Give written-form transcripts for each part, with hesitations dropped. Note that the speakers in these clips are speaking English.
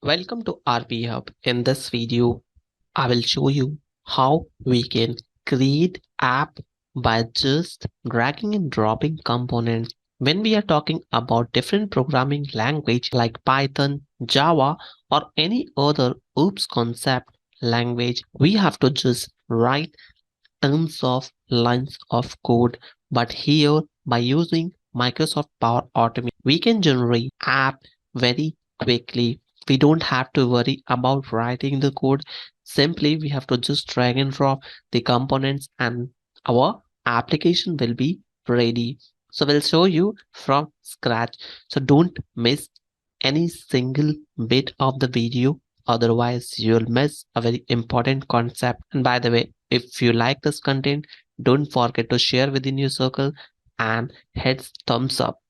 Welcome to RP Hub. In this video, I will show you how we can create app by just dragging and dropping components. When we are talking about different programming language like Python, Java, or any other OOPS concept language, we have to just write tons of lines of code. But here, by using Microsoft Power Automate, we can generate app very quickly. We don't have to worry about writing the code. Simply, we have to just drag and drop the components and our application will be ready. So we'll show you from scratch. So don't miss any single bit of the video. Otherwise, you'll miss a very important concept. And by the way, if you like this content, don't forget to share within your circle and hit thumbs up.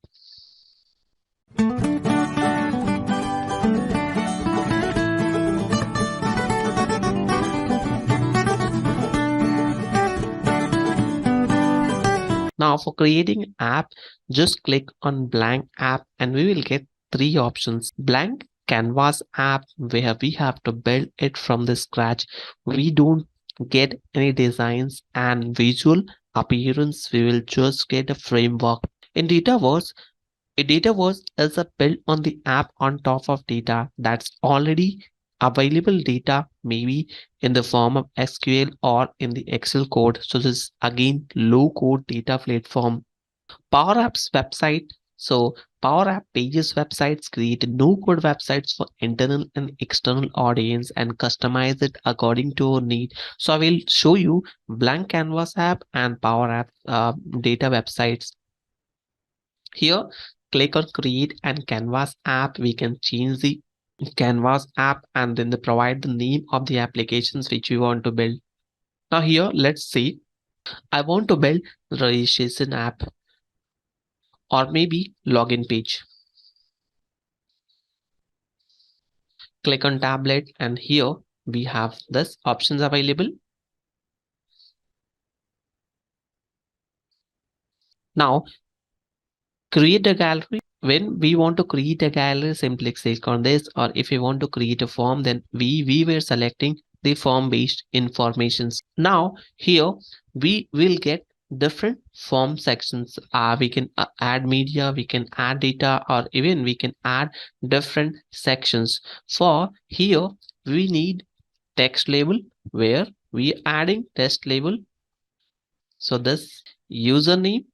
Now for creating an app, just click on blank app and we will get three options. Blank canvas app, where we have to build it from the scratch. We don't get any designs and visual appearance. We will just get a framework. In Dataverse, a Dataverse is a build on the app on top of data that's already available data, maybe in the form of SQL or in the Excel code. So this is again low code data platform. Power Apps website. So Power App Pages websites create no code websites for internal and external audience and customize it according to your need. So I will show you blank canvas app and Power App data websites. Here, click on create and canvas app. We can change the canvas app and then provide the name of the applications which we want to build. Now here, let's say I want to build registration app or maybe login page. Click on tablet and here we have this options available. Now create a gallery. When we want to create a gallery, simply click on this, or if we want to create a form, then we were selecting the form based informations. Now here we will get different form sections. We can add media, we can add data, or even we can add different sections. For here we need text label, where we are adding text label. So this username,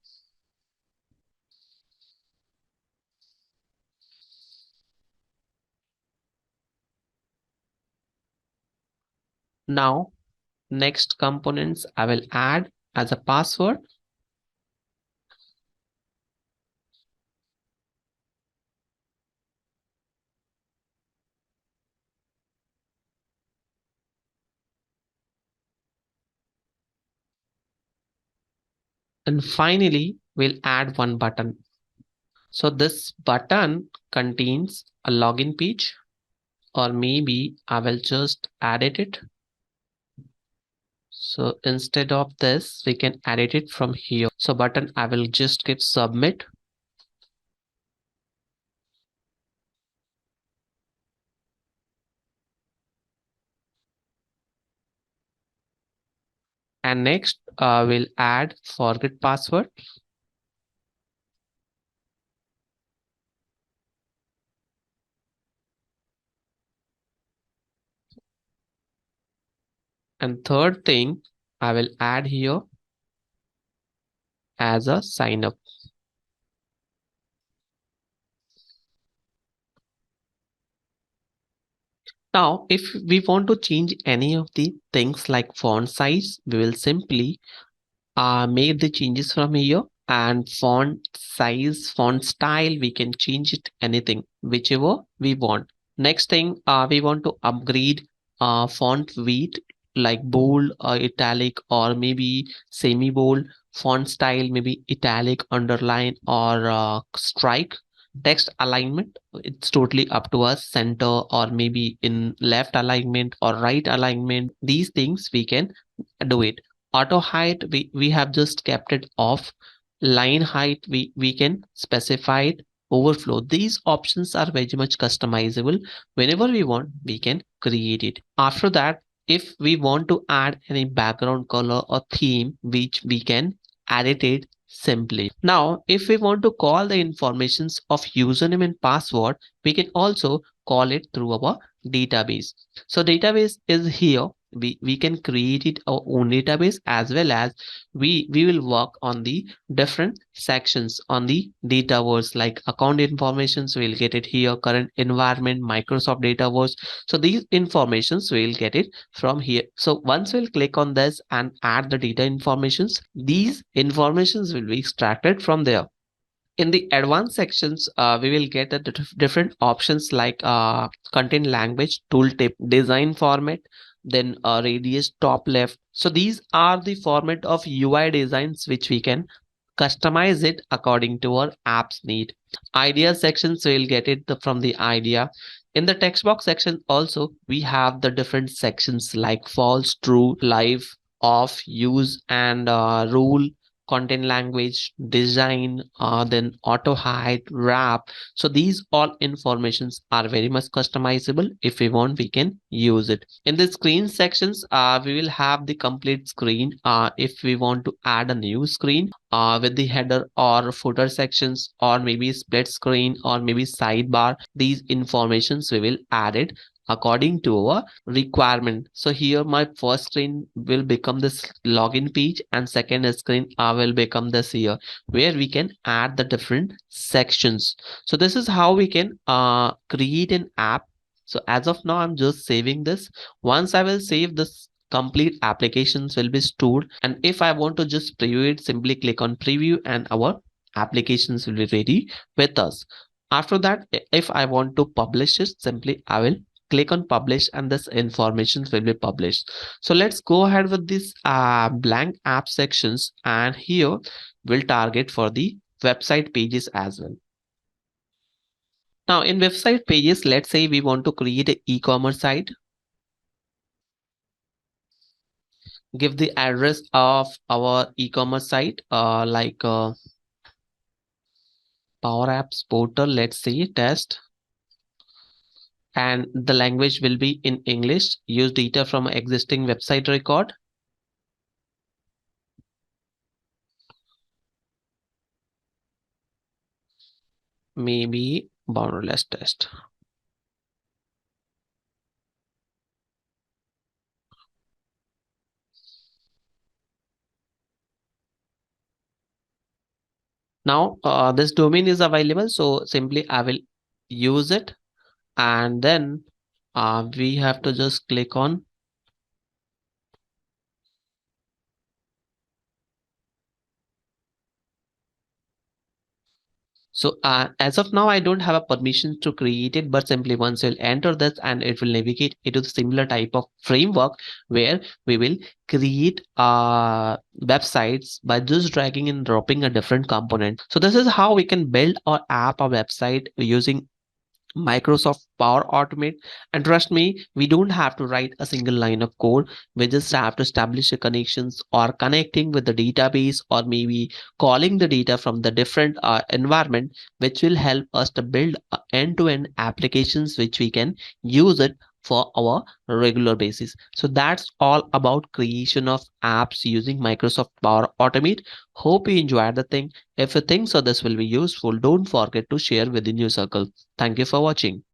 now next components I will add as a password. And finally, we'll add one button. So this button contains a login page, or maybe I will just edit it. So instead of this, we can edit it from here. So button, I will just give submit. And next, we'll add forget password. And third thing, I will add here as a sign up. Now, if we want to change any of the things like font size, we will simply make the changes from here, and font size, font style, we can change it anything, whichever we want. Next thing, we want to upgrade font weight like bold, italic, or maybe semi bold. Font style, maybe italic, underline, or strike. Text alignment, it's totally up to us, center or maybe in left alignment or right alignment. These things we can do it. Auto height, we have just kept it off. Line height, we can specify it. overflow. These options are very much customizable. Whenever we want, we can create it. After that, if we want to add any background color or theme, which we can edit it simply. Now, if we want to call the informations of username and password, we can also call it through our database. So database is here. We can create it our own database, as well as we will work on the different sections on the Dataverse, like account informations. We'll get it here, current environment, Microsoft Dataverse. So these informations we'll get it from here. So once we'll click on this and add the data informations, these informations will be extracted from there. In the advanced sections, we will get a different options like content language, tooltip, design format, then radius, top left. So these are the format of UI designs which we can customize it according to our app's need. Idea sections, we'll get it from the idea. In the text box section also, we have the different sections like false, true, live, off, use, and rule, content language, design, then auto hide, wrap. So these all informations are very much customizable. If we want, we can use it. In the screen sections, we will have the complete screen. If we want to add a new screen with the header or footer sections, or maybe split screen, or maybe sidebar, these informations we will add it according to our requirement. So here my first screen will become this login page, and second screen will become this here, where we can add the different sections. So this is how we can create an app. So as of now, I'm just saving this. Once I will save this, complete applications will be stored, and if I want to just preview it, simply click on preview and our applications will be ready with us. After that, if I want to publish it, simply I will click on publish and this information will be published. So let's go ahead with this blank app sections, and here we'll target for the website pages as well. Now in website pages, let's say we want to create an e-commerce site. Give the address of our e-commerce site like Power Apps Portal, let's say test, and the language will be in English. Use data from existing website record. Maybe boundaryless test. Now this domain is available, so simply I will use it, and then we have to just click on. So as of now, I don't have a permission to create it, but simply once you'll enter this, and it will navigate into the similar type of framework where we will create websites by just dragging and dropping a different component. So this is how we can build our app or website using Microsoft Power Automate. And trust me, we don't have to write a single line of code. We just have to establish a connections, or connecting with the database, or maybe calling the data from the different environment, which will help us to build end-to-end applications which we can use it for our regular basis. So that's all about creation of apps using Microsoft Power Automate. Hope you enjoyed the thing. If you think so this will be useful, don't forget to share within your circle. Thank you for watching.